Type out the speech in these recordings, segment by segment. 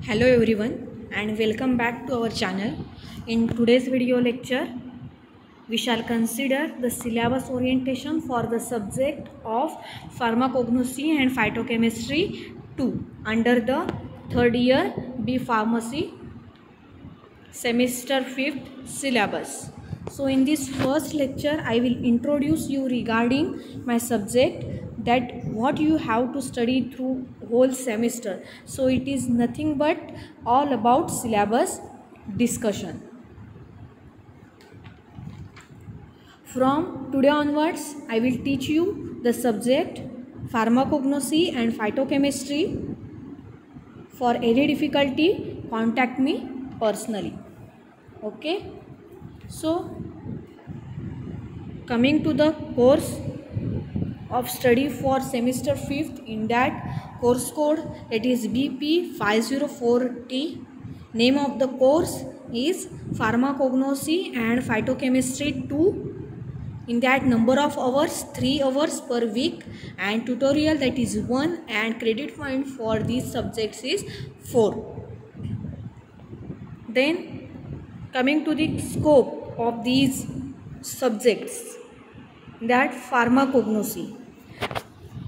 Hello everyone and welcome back to our channel. In today's video lecture, we shall consider the syllabus orientation for the subject of pharmacognosy and phytochemistry 2 under the third year B Pharmacy semester 5th syllabus. So in this first lecture I will introduce you regarding my subject, that what you have to study through whole semester. So it is nothing but all about syllabus discussion. From today onwards I will teach you the subject pharmacognosy and phytochemistry. For any difficulty, contact me personally. Okay, so coming to the course of study for semester 5th, in that course code, it is BP 504T. Name of the course is pharmacognosy and phytochemistry 2. In that, number of hours 3 hours per week, and tutorial, that is 1, and credit point for these subjects is 4. Then coming to the scope of these subjects, that pharmacognosy,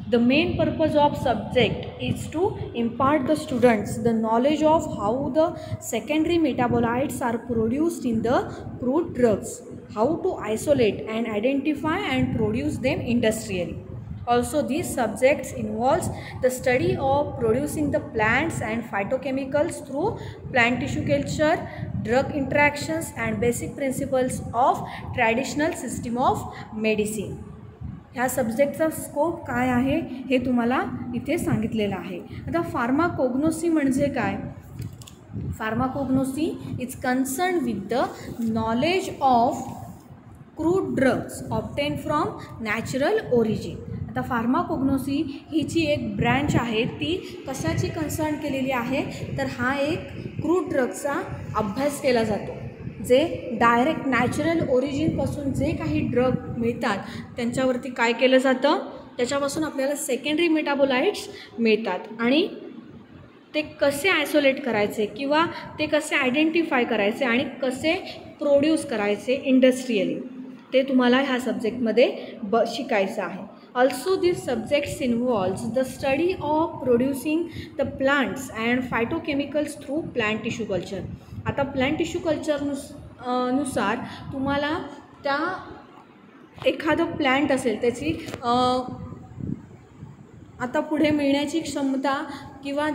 the main purpose of subject is to impart the students the knowledge of how the secondary metabolites are produced in the crude drugs, how to isolate and identify and produce them industrially. Also, these subjects involves the study of producing the plants and phytochemicals through plant tissue culture, drug interactions and basic principles of traditional system of medicine. ह्या सब्जेक्टचा scope काय आहे हे तुम्हाला इथे सांगितलेलं आहे. आता pharmacognosy म्हणजे काय? Pharmacognosy is concern with the knowledge of crude drugs obtain from natural origin. आता फार्माकोग्नोसी ही जी एक ब्रँच आहे ती कशाची कन्सर्न केलेली आहे, तर हा एक क्रूड ड्रग्सचा अभ्यास केला जातो. जे डायरेक्ट नॅचरल ओरिजिनपासून जे काही ड्रग मिळतात त्यांच्यावरती काय केलं जातं, त्याच्यापासून आपल्याला सेकंडरी मेटाबोलाइट्स मिळतात आणि ते कसे आयसोलेट करायचे किंवा ते कसे आयडेंटिफाय करायचे आणि कसे प्रोड्यूस करायचे इंडस्ट्रियली, ते तुम्हाला ह्या सब्जेक्टमध्ये शिकायचं आहे. Also, these subjects involves the study of producing the plants and phytochemicals through plant tissue culture. आता प्लांट टिश्यू कल्चर नुसार तुम्हाला त्या एखादं प्लांट असेल त्याची आता पुढे मिळण्याची क्षमता किंवा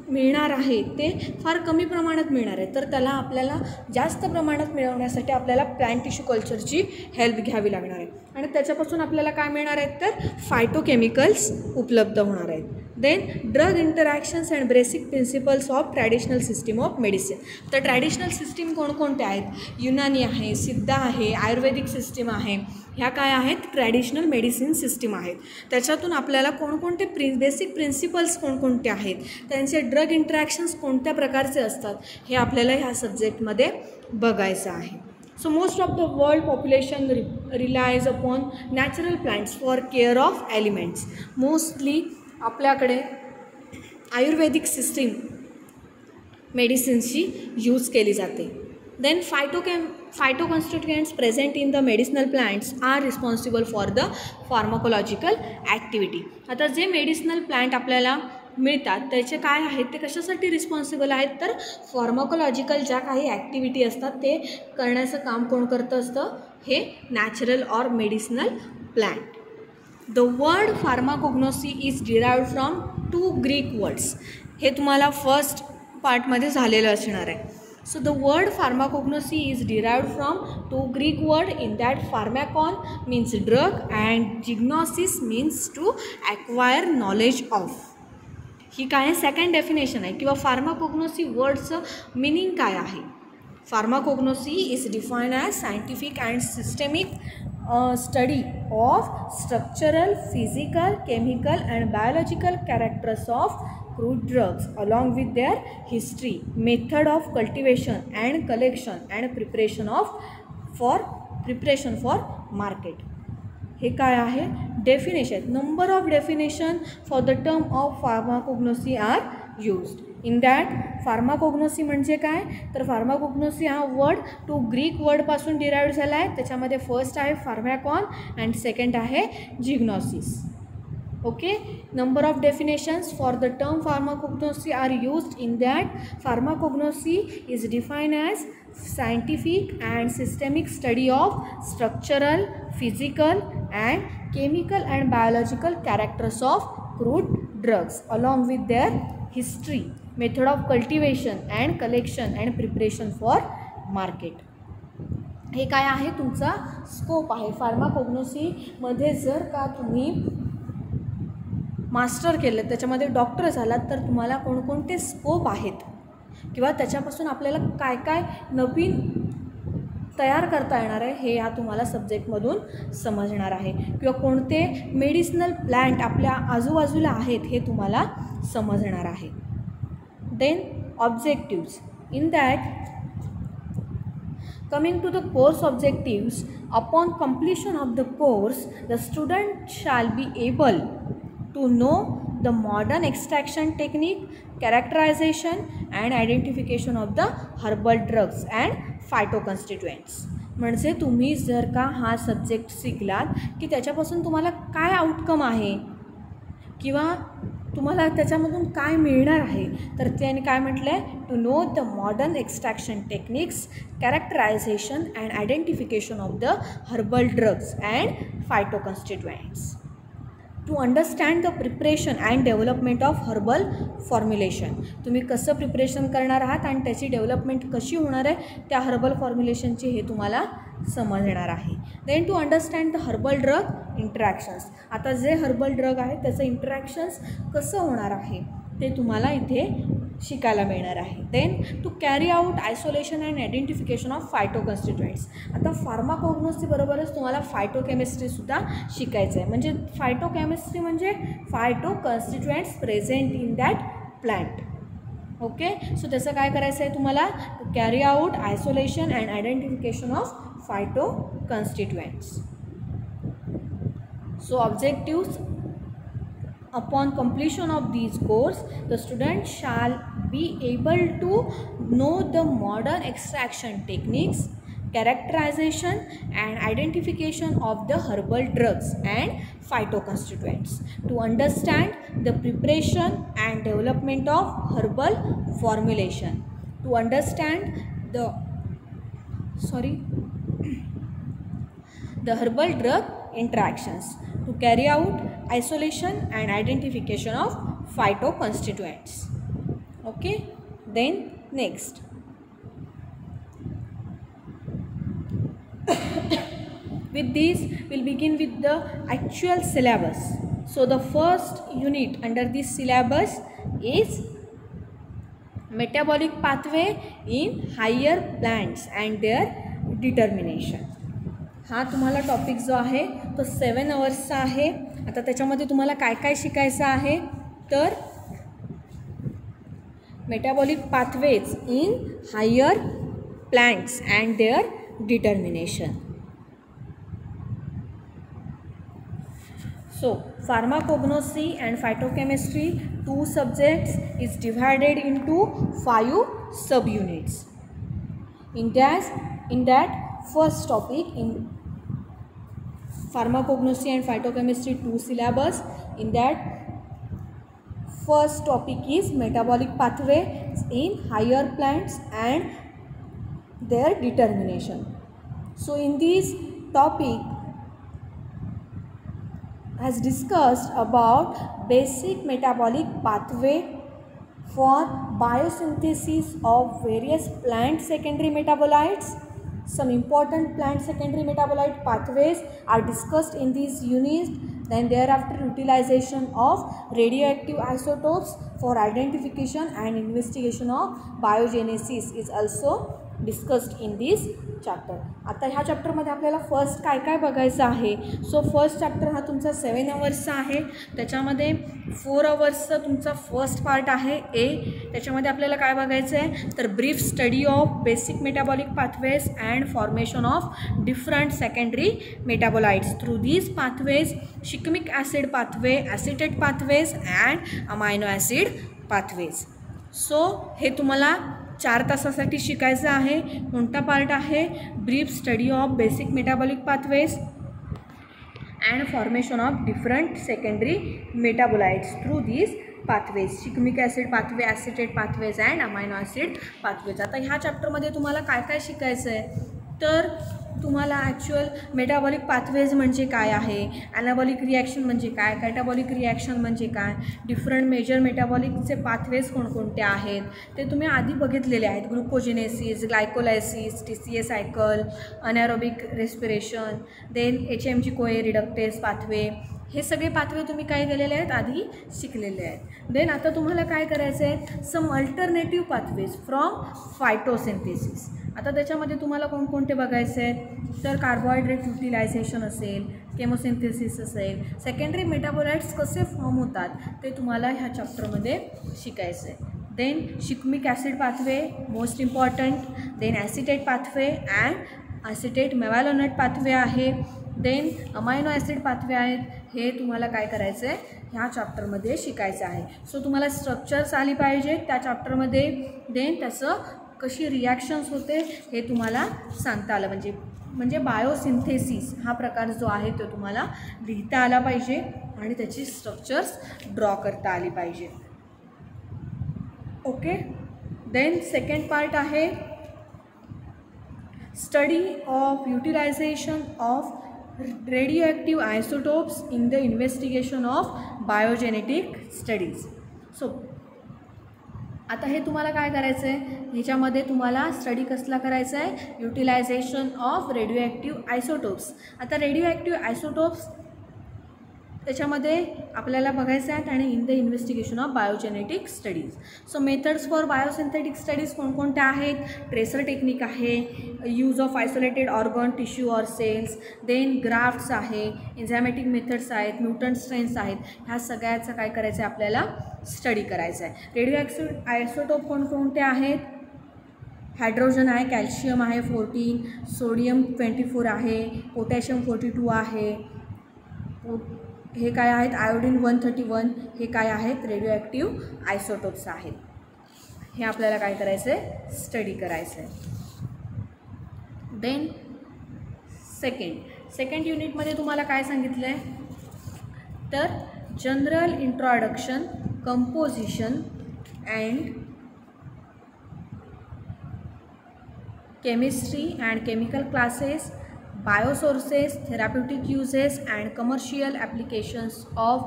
मिळणार आहे ते फार कमी प्रमाणात मिळणार आहे, तर त्याला आपल्याला जास्त प्रमाणात मिळवण्यासाठी आपल्याला प्लांट टिश्यू कल्चरची हेल्प घ्यावी लागणार आहे आणि त्याच्यापासून आपल्याला काय मिळणार आहेत, तर फायटोकेमिकल्स उपलब्ध होणार आहेत. Then drug interactions and basic principles of traditional system of medicine. तर ट्रॅडिशनल सिस्टीम कोणकोणते आहेत? युनानी आहे, सिद्ध आहे, आयुर्वेदिक सिस्टीम आहे. ह्या काय आहेत? ट्रॅडिशनल मेडिसिन सिस्टीम आहेत. त्याच्यातून आपल्याला कोणकोणते बेसिक प्रिन्सिपल्स कोणकोणते आहेत, त्यांचे ड्रग इंटरॅक्शन्स कोणत्या प्रकारचे असतात, हे आपल्याला ह्या सब्जेक्टमध्ये बघायचं आहे. So most of the world population relies upon natural plants for care of ailments. Mostly आपल्याकडे आयुर्वेदिक सिस्टीम मेडिसिन्सची यूज केली जाते. Then phytoconstituents present in the medicinal plants are responsible for the pharmacological activity. आता जे मेडिसिनल प्लांट आपल्याला मिळतात त्याचे काय आहेत, ते कशासाठी रिस्पॉन्सिबल आहेत, तर फार्माकोलॉजिकल ज्या काही ॲक्टिव्हिटी असतात ते करण्याचं काम कोण करतं असतं, हे natural or medicinal plant. The word pharmacognosy is derived from 2 Greek words. हे तुम्हाला फर्स्ट पार्टमध्ये झालेलं असणार आहे. So the word pharmacognosy is derived from 2 Greek word. In that, pharmakon means drug and gignosis means to acquire knowledge of. ही काय second definition आहे किंवा pharmacognosy वर्डचं meaning काय आहे. Pharmacognosy is define as scientific and systemic study of structural, physical, chemical and biological characters of crude drugs along with their history, method of cultivation and collection and preparation for market. हे काय आहे? Definition. Number of definition for the term of pharmacognosy are used. In that pharmacognosy म्हणजे काय, तर pharmacognosy हा word two Greek वर्डपासून derive झाला आहे. त्याच्यामध्ये फर्स्ट आहे फार्मॅकॉन अँड सेकंड आहे जिग्नॉसिस. Okay, number of definitions for the term pharmacognosy are used. In that, pharmacognosy is defined as scientific and systemic study of structural, physical and chemical and biological characters of crude drugs along with their history, method of cultivation and collection and preparation for market. हे काय आहे, तुमचा scope आहे. फार्माकोग्नोसीमध्ये जर का तुम्ही master केलं, त्याच्यामध्ये डॉक्टर झालात, तर तुम्हाला कोणकोणते स्कोप आहेत किंवा त्याच्यापासून आपल्याला काय काय नवीन तयार करता येणार आहे हे या तुम्हाला सब्जेक्टमधून समजणार आहे. किंवा कोणते मेडिसिनल प्लांट आपल्या आजूबाजूला आहेत हे तुम्हाला समजणार आहे. Then objectives. In that coming to the course objectives, upon completion of the course the student shall be able to know the modern extraction technique, characterization and identification of the herbal drugs and phytoconstituents. म्हणजे तुम्ही जर का हा subject शिकलात की त्याच्यापासून तुम्हाला काय आउटकम आहे किंवा तुम्हाला त्याच्यामधून काय मिळणार आहे, तर त्याने काय म्हटलं आहे, to know the modern extraction techniques, characterization and identification of the herbal drugs and phytoconstituents, to understand the preparation and development of herbal formulation. तुम्ही कसं प्रिपरेशन करणार आहात आणि त्याची डेव्हलपमेंट कशी होणार आहे त्या हर्बल फॉर्म्युलेशनची हे तुम्हाला समजणार आहे. Then to understand the herbal drug interactions. आता जे हर्बल ड्रग आहे त्याचं इंटरॅक्शन्स कसं होणार आहे ते तुम्हाला इथे शिकायला मिळणार आहे. Then to carry out isolation and identification of phytoconstituents. आता फार्माकोग्नोसी बरोबरच तुम्हाला फायटोकेमिस्ट्रीसुद्धा शिकायचं आहे. म्हणजे फायटोकेमिस्ट्री म्हणजे phytoconstituents present in that plant. Okay, so त्याचं काय करायचं आहे तुम्हाला, carry out isolation and identification of phytoconstituents. So objectives. Upon completion of these course, the student shall be able to know the modern extraction techniques, characterization and identification of the herbal drugs and phytoconstituents, to understand the preparation and development of herbal formulation, to understand the herbal drug interactions, to carry out isolation and identification of phytoconstituents. Okay, then next with this we'll begin with the actual syllabus. So the first unit under this syllabus is metabolic pathway in higher plants and their determination. हा तुम्हाला topic जो आहे तो 7 आवर्सचा आहे. आता त्याच्यामध्ये तुम्हाला काय काय शिकायचं आहे, तर metabolic pathways in higher plants and their determination. So pharmacognosy and phytochemistry 2 subjects is divided into 5 subunits. In that first topic in pharmacognosy and phytochemistry 2 syllabus, in that first topic is metabolic pathway in higher plants and their determination. So in this topic has discussed about basic metabolic pathway for biosynthesis of various plant secondary metabolites. Some important plant secondary metabolite pathways are discussed in these units. Then thereafter utilization of radioactive isotopes for identification and investigation of biogenesis is also discussed in this chapter. आता ह्या चॅप्टरमध्ये आपल्याला first काय काय बघायचं आहे. So first chapter हा तुमचा 7 आवर्सचा आहे. त्याच्यामध्ये 4 आवर्सचा तुमचा फर्स्ट पार्ट आहे ए. त्याच्यामध्ये आपल्याला काय बघायचं आहे, तर brief study of basic metabolic pathways and formation of different secondary metabolites through these pathways, shikimic acid pathway, acetate pathways and amino acid pathways. So हे तुम्हाला 4 तासासाठी शिकायचं आहे. कोणता पार्ट आहे? Brief study of basic metabolic pathways and formation of different secondary metabolites through these pathways. Shikimic acid pathway, acetate pathways and amino acid pathways. आता ह्या चॅप्टरमध्ये तुम्हाला काय काय शिकायचं आहे? तर तुम्हाला ॲक्च्युअल मेटाबॉलिक पाथवेज म्हणजे काय आहे, ॲनाबॉलिक रिॲक्शन म्हणजे काय, कॅटाबॉलिक रिॲक्शन म्हणजे काय, डिफरंट मेजर मेटाबॉलिकचे पाथवेज कोणकोणते आहेत ते तुम्ही आधी बघितलेले आहेत. Glucogenesis, glycolysis, TCA cycle, anaerobic respiration, then HMG CoA reductase pathway, हे सगळे पाथवे तुम्ही काय केलेले आहेत? आधी शिकलेले आहेत. देन आता तुम्हाला काय करायचं आहे? Some alternative pathways from photosynthesis. आता त्याच्यामध्ये तुम्हाला कोणकोणते बघायचे आहेत? तर कार्बोहायड्रेट युटिलायझेशन असेल, केमोसिंथेसिस असेल, सेकंडरी मेटाबोलाइट्स कसे फॉर्म होतात ते तुम्हाला ह्या चॅप्टरमध्ये शिकायचं आहे. Then shikimic acid pathway most important, then acetate pathway and acetate mevalonate pathway आहे, देन अमायनो ॲसिड पाथवे आहेत. हे तुम्हाला काय करायचं आहे? ह्या चॅप्टरमध्ये शिकायचं आहे. सो तुम्हाला स्ट्रक्चर्स आली पाहिजे त्या चॅप्टरमध्ये. देन त्याचं कशी रिॲक्शन्स होते हे तुम्हाला सांगता आलं म्हणजे बायोसिंथेसिस हा प्रकार जो आहे तो तुम्हाला लिहिता आला पाहिजे आणि त्याची स्ट्रक्चर्स ड्रॉ करता आली पाहिजे. ओके. देन सेकंड पार्ट आहे study of utilization of radioactive isotopes in the investigation of biogenetic studies. So आता हे तुम्हाला काय करायचं आहे? ह्याच्यामध्ये तुम्हाला स्टडी कसला करायचा आहे? Utilization of radioactive isotopes. आता रेडिओॲक्टिव्ह आयसोटोप्स त्याच्यामध्ये आपल्याला बघायचं आहेत आणि in the investigation of biogenetic studies. So methods for biosynthetic studies कोणकोणत्या आहेत? ट्रेसर टेक्निक आहे, use of isolated organ, tissue or cells, then grafts आहे, एन्झायमॅटिक मेथड्स आहेत, म्युटंट स्ट्रेन्स आहेत. ह्या सगळ्याचं काय करायचं आहे? आपल्याला स्टडी करायचं आहे. रेडिओॲक्टिव्ह आयसोटोप कोणकोणते आहेत? हायड्रोजन आहे, कॅल्शियम आहे 14, सोडियम 24 आहे, पोटॅशियम 42 आहे, हे काय आहेत? आयोडीन 131. हे काय आहेत? रेडिओॲक्टिव्ह आयसोटोप्स आहेत. हे आपल्याला काय करायचं आहे? स्टडी करायचं आहे. देन सेकंड युनिटमध्ये तुम्हाला काय सांगितलं आहे? तर general introduction, composition and chemistry and chemical classes, biosources, therapeutic uses and commercial applications of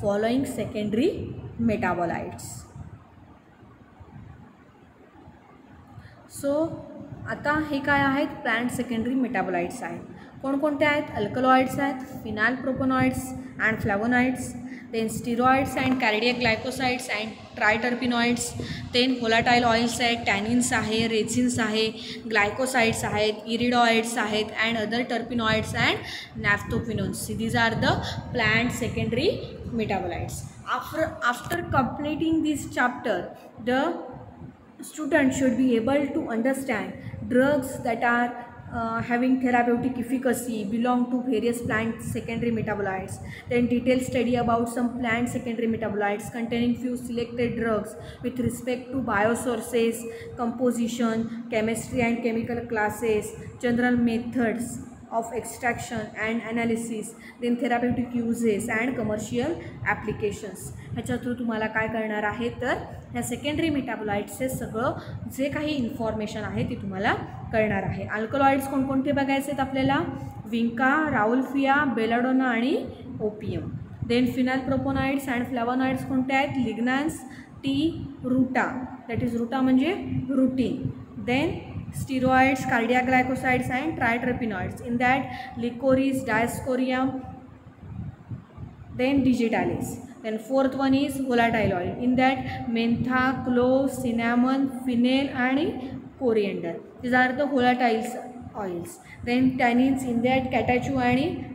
following secondary metabolites. So आता हे काय आहेत? प्लांट सेकंडरी मेटाबोलाइट्स आहेत. कोणकोणते आहेत? अल्कलॉइड्स आहेत, phenyl propanoids and flavonoids, then steroids and cardiac glycosides and triterpenoids, then volatile oils आहेत, tannins आहे, रेझिन्स आहे, ग्लायकोसाइड्स आहेत, इरिडॉइड्स आहेत and other terpenoids and naphthoquinones. These are the plant secondary metabolites. After completing this chapter, the student should be able to understand drugs that are having therapeutic efficacy belong to various plant secondary metabolites, then detailed study about some plant secondary metabolites containing few selected drugs with respect to biosources, composition, chemistry and chemical classes, general methods of extraction and analysis, then therapeutic uses and commercial applications. ह्याच्या through तुम्हाला काय करणार आहे? तर ह्या secondary मेटाबोलाइट्सचे सगळं जे काही इन्फॉर्मेशन आहे ती तुम्हाला करणार आहे. अल्कलॉइड्स कोणकोणते बघायचे आहेत आपल्याला? विंका, राउल्फिया, बेलाडोना आणि opium. Then phenyl propanoids and flavonoids कोणते आहेत? Lignans, tea, ruta, that is ruta म्हणजे rutin. Then steroids, cardiac glycosides and triterpenoids, in that licorice, diascoria, then digitalis. Then fourth one is volatile oil, in that mentha, clove, cinnamon, fennel and coriander. These are the volatile oils. Then tannins, in that catechu and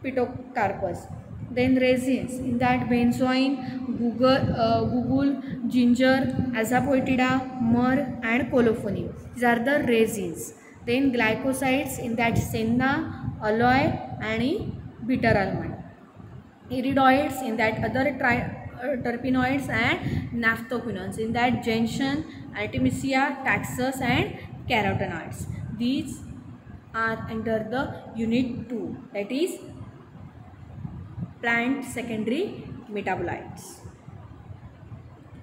pitocarpus. Then resins, in that benzoin, gugul, ginger, azafoetida, myrrh and colophony. These are the resins. Then glycosides, in that senna, aloe and bitter almond. Iridoids, in that other terpenoids and naphthoquinones. In that, gentian, artemisia, taxus and carotenoids. These are under the unit 2, that is plant secondary metabolites.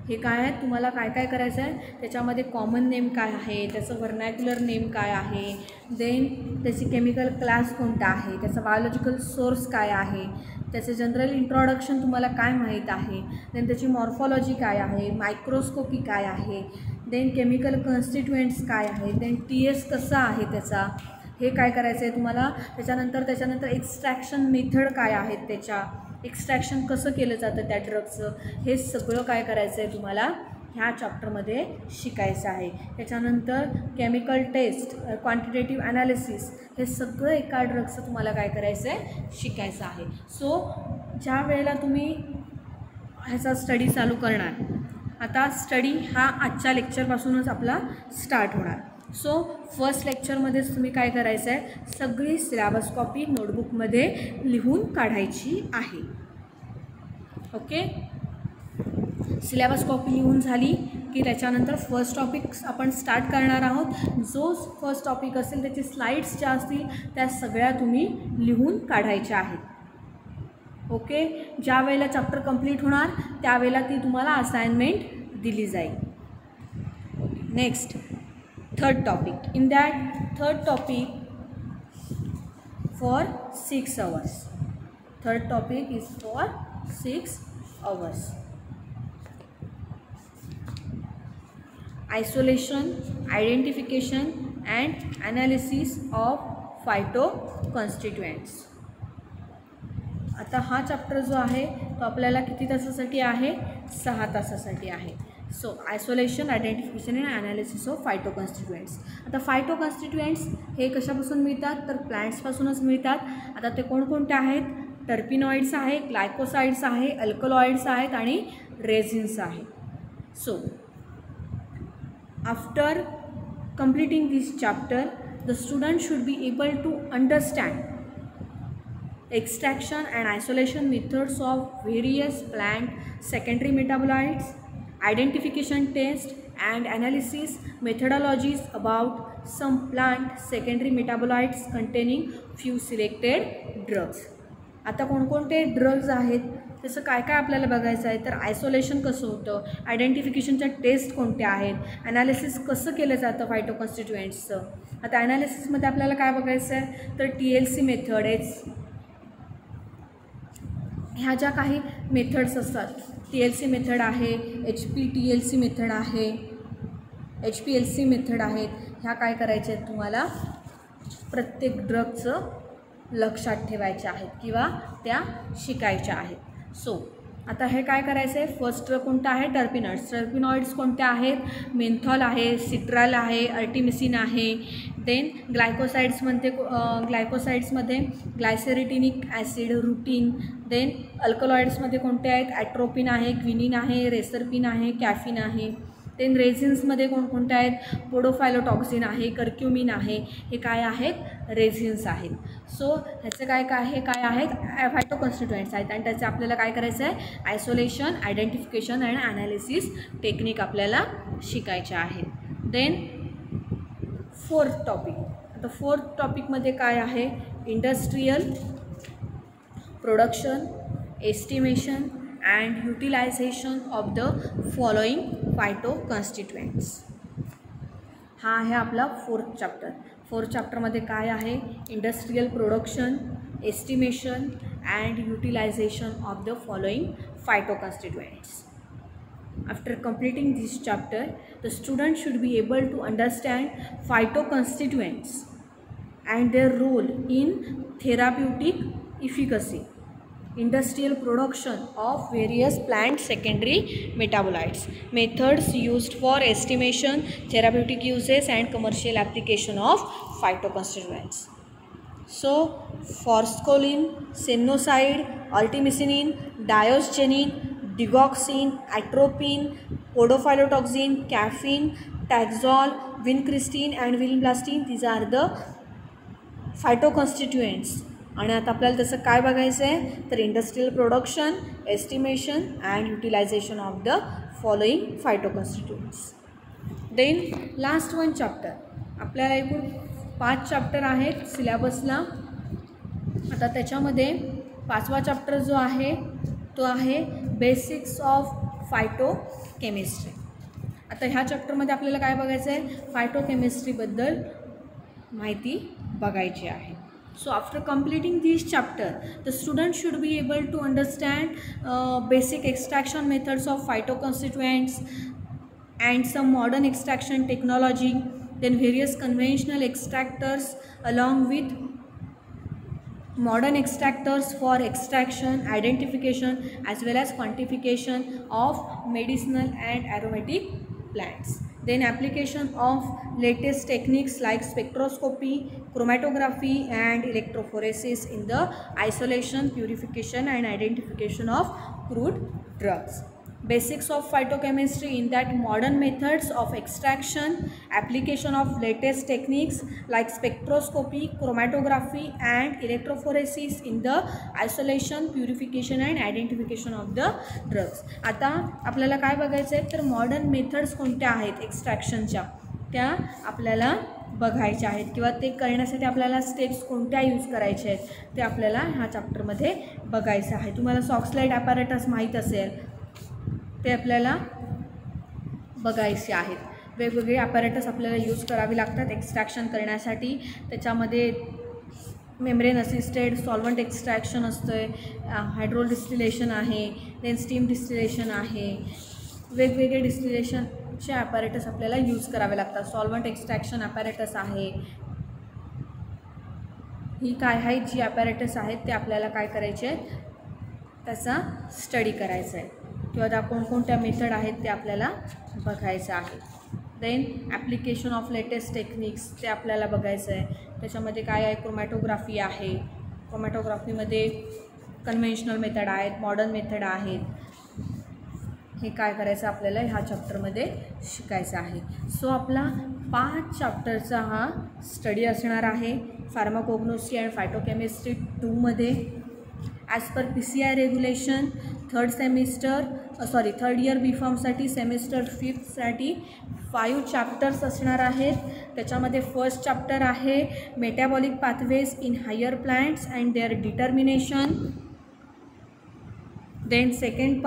हे काय आहे, तुम्हाला काय काय करायचं आहे, त्याच्यामध्ये common name काय आहे, त्याचं व्हर्नॅक्युलर नेम काय आहे, देन त्याची केमिकल क्लास कोणता आहे, त्याचा बायोलॉजिकल सोर्स काय आहे, त्याचे जनरल इंट्रोडक्शन तुम्हाला काय माहीत आहे, देन त्याची मॉर्फॉलॉजी काय आहे, मायक्रोस्कोपी काय आहे, देन केमिकल कॉन्स्टिट्युएंट्स काय आहे, देन TS कसा आहे त्याचा, हे काय करायचं आहे तुम्हाला. त्याच्यानंतर एक्स्ट्रॅक्शन मेथड काय आहेत, त्याच्या एक्स्ट्रॅक्शन कसं केलं जातं त्या ड्रगचं, हे सगळं काय करायचं आहे तुम्हाला ह्या चॅप्टरमध्ये शिकायचं आहे. त्याच्यानंतर केमिकल टेस्ट, क्वांटिटेटिव्ह ॲनालिसिस, हे सगळं एका ड्रगचं तुम्हाला काय करायचं आहे, शिकायचं आहे. सो ज्या वेळेला तुम्ही ह्याचा स्टडी चालू करणार, आता स्टडी हा आजच्या लेक्चरपासूनच आपला स्टार्ट होणार. सो फर्स्ट लेक्चरमध्येच तुम्ही काय करायचं आहे, सगळी सिलेबस कॉपी नोटबुकमध्ये लिहून काढायची आहे. ओके, सिलेबस कॉपी लिहून झाली की त्याच्यानंतर फर्स्ट टॉपिक आपण स्टार्ट करणार आहोत. जो फर्स्ट टॉपिक असेल त्याचे स्लाइड्स ज्या असतील त्या सगळ्या तुम्ही लिहून काढायच्या आहेत. ओके, ज्या वेळेला चॅप्टर कंप्लीट होणार त्यावेळेला ती तुम्हाला असाइनमेंट दिली जाईल. Next, third topic. In that third topic for 6 hours. Third topic is for 6 hours. Isolation, identification and analysis of phytoconstituents. आता हा चॅप्टर जो आहे तो आपल्याला किती तासासाठी आहे, 6 तासासाठी आहे. So isolation, identification and analysis of phytoconstituents. आता फायटोकॉन्स्टिट्युएंट्स हे कशापासून मिळतात, तर प्लांट्सपासूनच मिळतात. आता ते कोणकोणते आहेत, टर्पिनॉइड्स आहे, ग्लायकोसाइड्स आहे, अल्कलॉइड्स आहेत आणि रेझिन्स आहे. So after completing this chapter, the student should be able to understand extraction and isolation methods of various plant secondary metabolites, identification test and analysis methodologies about some plant secondary metabolites containing few selected drugs. आता कोणकोणते drugs आहेत त्याचं काय काय आपल्याला बघायचं आहे, तर आयसोलेशन कसं होतं, आयडेंटिफिकेशनच्या टेस्ट कोणत्या आहेत, ॲनालिसिस कसं केलं जातं फायटोकॉन्स्टिट्युएंट्सचं. आता ॲनालिसिसमध्ये आपल्याला काय बघायचं आहे, तर TLC मेथड ह्या ज्या काही मेथड्स असतात, TLC मेथड आहे, HPTLC मेथड आहे, HPLC मेथड आहेत, ह्या काय करायच्या आहेत तुम्हाला प्रत्येक ड्रगचं लक्षात ठेवायच्या आहेत किंवा त्या शिकायच्या आहेत. सो आता हे काय करायचं आहे, फर्स्ट ड्रग कोणता आहे, टर्पिनॉइड्स. टर्पिनॉइड्स कोणत्या आहेत, मेन्थॉल आहे, सिट्राल आहे, अर्टिमिसिन आहे. देन ग्लायकोसाइड्समध्ये ग्लायसेरिटिनिक ॲसिड, रुटीन. देन अल्कलॉइड्समध्ये कोणते आहेत, ॲट्रोपिन आहे, क्विनिन आहे, रेसरपिन आहे, कॅफिन आहे. देन रेझिन्समध्ये कोणकोणते आहेत, पोडोफायलोटॉक्सिन आहे, कर्क्युमिन आहे. हे काय आहेत, रेझिन्स आहेत. सो ह्याचं काय आहेत फायटोकॉन्स्टिट्युएंट्स आहेत आणि त्याचं आपल्याला काय करायचं आहे, isolation, identification and analysis technique आपल्याला शिकायच्या आहेत. Then fourth topic. आता फोर्थ टॉपिकमध्ये काय आहे, industrial production, estimation and utilization of the following phytoconstituents. हा आहे आपला फोर्थ चॅप्टर. फोर्थ चॅप्टरमध्ये काय आहे, industrial production, estimation and utilization of the following phytoconstituents. After completing this chapter, the student should be able to understand phytoconstituents and their role in therapeutic efficacy, industrial production of various plant secondary metabolites, methods used for estimation, therapeutic uses and commercial application of phytoconstituents. So forskolin, sinucide, artemisinin, diosgenin, digoxin, atropine, podophylotoxin, caffeine, taxol, vincristine and vinblastine, these are the phytoconstituents. आणि आता आपल्याला त्याचं काय बघायचं आहे, तर industrial production, estimation and utilization of the following phytoconstituents. Then last one chapter, आपल्याला एकूण 5 चॅप्टर आहेत सिलेबसला. आता त्याच्यामध्ये 5वा चॅप्टर जो आहे तो आहे बेसिक्स ऑफ फायटोकेमिस्ट्री. आता ह्या चॅप्टरमध्ये आपल्याला काय बघायचं आहे, फायटोकेमिस्ट्रीबद्दल माहिती बघायची आहे. So after completing this chapter, the student should be able to understand basic extraction methods of phytoconstituents and some modern extraction technology, then various conventional extractors along with modern extractors for extraction, identification as well as quantification of medicinal and aromatic plants. Then application of latest techniques like spectroscopy, chromatography and electrophoresis in the isolation, purification and identification of crude drugs. Basics of phytochemistry, in that modern methods of extraction, application of latest techniques like spectroscopy, chromatography and electrophoresis in the isolation, purification and identification of the drugs. आता आपल्याला काय बघायचं आहे तर modern methods कोणत्या आहेत एक्स्ट्रॅक्शनच्या त्या आपल्याला बघायच्या आहेत किंवा ते करण्यासाठी आपल्याला स्टेप्स कोणत्या यूज करायचे आहेत ते आपल्याला ह्या चॅप्टरमध्ये बघायचं आहे. तुम्हाला सॉक्सलाइट ॲपॅरेटस माहीत असेल, ते आपल्याला बघायचे आहेत. वेगवेगळे ॲपॅरेटस आपल्याला यूज करावी लागतात एक्स्ट्रॅक्शन करण्यासाठी. त्याच्यामध्ये मेम्ब्रेन असिस्टेड सॉल्वंट एक्स्ट्रॅक्शन असतं आहे, हायड्रोल डिस्टिलेशन आहे, देन स्टीम डिस्टिलेशन आहे. वेगवेगळे डिस्टिलेशनचे ॲपॅरेटस आपल्याला यूज करावे लागतात. सॉल्वंट एक्स्ट्रॅक्शन ॲपॅरेटस आहे. ही काय आहेत जी ॲपॅरेटस आहेत ते आपल्याला काय करायचे आहेत त्याचा स्टडी करायचा आहे किंवा त्या कोणकोणत्या मेथड आहेत ते आपल्याला बघायचं आहे. Then application of latest techniques ते आपल्याला बघायचं आहे. त्याच्यामध्ये काय आहे, क्रोमॅटोग्राफी आहे. क्रोमॅटोग्राफीमध्ये कन्व्हेन्शनल मेथड आहेत, मॉडर्न मेथड आहेत. हे काय करायचं आपल्याला ह्या चॅप्टरमध्ये शिकायचं आहे. सो आपला 5 चॅप्टरचा हा स्टडी असणार आहे फार्माकोग्नोसी अँड फायटोकेमिस्ट्री 2 मध्ये. As per PCI regulation third year B फॉर्मसाठी सेमिस्टर 5साठी 5 चॅप्टर्स असणार आहेत. त्याच्यामध्ये फर्स्ट चॅप्टर आहे metabolic pathways in higher plants and their determination. Then second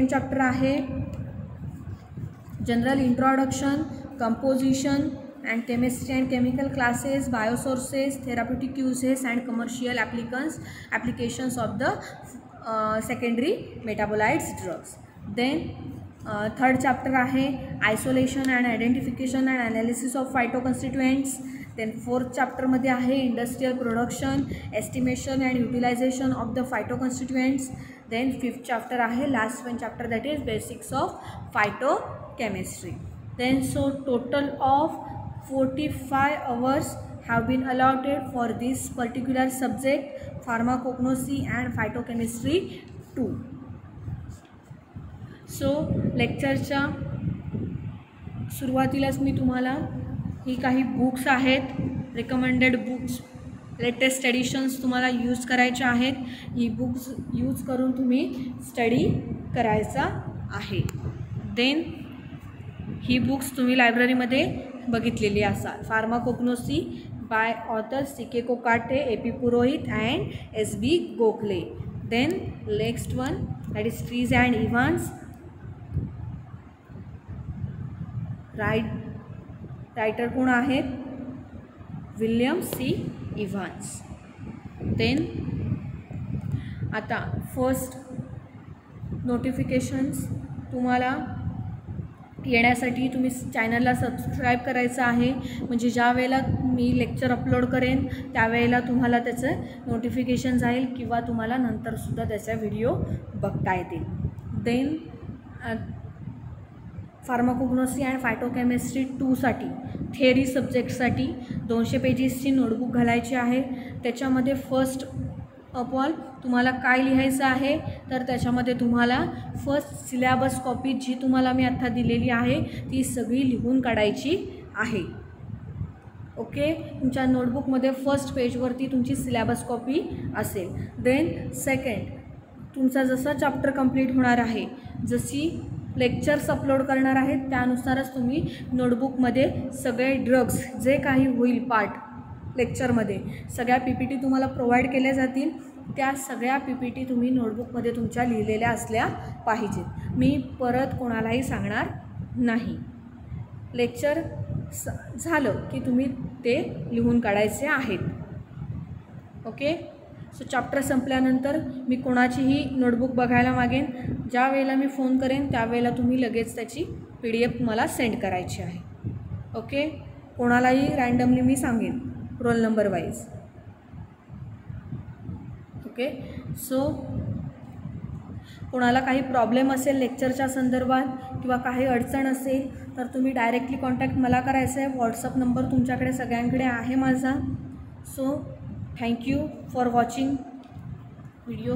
chapter आहे general introduction, composition and chemistry and chemical classes, biosources, therapeutic uses and commercial applications of the secondary metabolites drugs. Then third chapter आहे isolation and identification and analysis of phytoconstituents. Then fourth chapter मध्ये आहे industrial production, estimation and utilization of the phytoconstituents. Then fifth chapter आहे last one chapter, that is basics of phytochemistry. Then so total of 45 hours have been allotted for this particular subject, pharmacognosy and phytochemistry 2. So लेक्चरच्या सुरुवातीलाच मी तुम्हाला ही काही books आहेत, recommended books, latest editions तुम्हाला use करायच्या आहेत. ही books use करून तुम्ही स्टडी करायचा आहे. देन ही बुक्स तुम्ही लायब्ररीमध्ये बघितलेली असाल. Pharmacognosy by author CK Kokate, AP Purohit and SB Gokhale. Then next one that is Trease and Evans, writer कोण आहेत, विल्यम C. इव्हान्स. देन आता फर्स्ट नोटिफिकेशन्स तुम्हाला येण्यासाठी तुम्ही चॅनलला सबस्क्राईब करायचं आहे, म्हणजे ज्या वेळेला मी लेक्चर अपलोड करेन त्यावेळेला तुम्हाला त्याचं नोटिफिकेशन जाईल किंवा तुम्हाला नंतरसुद्धा त्याचा व्हिडिओ बघता येतील. देन फार्माकोग्नोसी अँड फायटोकेमिस्ट्री 2साठी थेअरी सब्जेक्टसाठी 200 पेजेसची नोटबुक घालायची आहे. त्याच्यामध्ये फर्स्ट ऑफ ऑल तुम्हाला काय लिहायचं आहे तर त्याच्यामध्ये तुम्हाला फर्स्ट सिलेबस कॉपी जी तुम्हाला मी आत्ता दिलेली आहे ती सगळी लिहून काढायची आहे. ओके, तुमच्या नोटबुकमध्ये फर्स्ट पेजवरती तुमची सिलेबस कॉपी असेल. देन सेकंड तुमचा जसा चॅप्टर कंप्लीट होणार आहे, जशी लेक्चर्स अपलोड करणार आहेत त्यानुसारच तुम्ही नोटबुकमध्ये सगळे ड्रग्स जे काही होईल पार्ट लेक्चरमध्ये सगळ्या PPT तुम्हाला प्रोव्हाइड केल्या जातील. त्या सगळ्या PPT तुम्ही नोटबुकमध्ये तुमच्या लिहिलेल्या असल्या पाहिजेत. मी परत कोणालाही सांगणार नाही. लेक्चर झालं की तुम्ही ते लिहून काढायचे आहेत. ओके. सो चॅप्टर संपल्यानंतर मी कोणाचीही नोटबुक बघायला मागेन. ज्या वेळेला मी फोन करेन त्यावेळेला तुम्ही लगेच त्याची PDF मला सेंड करायची आहे. ओके. कोणालाही रँडमली मी सांगेन roll number wise. Okay. So कोणाला काही प्रॉब्लेम असेल लेक्चरच्या संदर्भात किंवा काही अडचण असेल तर तुम्ही डायरेक्टली कॉन्टॅक्ट मला करायचं आहे. व्हॉट्सअप नंबर तुमच्याकडे सगळ्यांकडे आहे माझा. So thank you for watching video.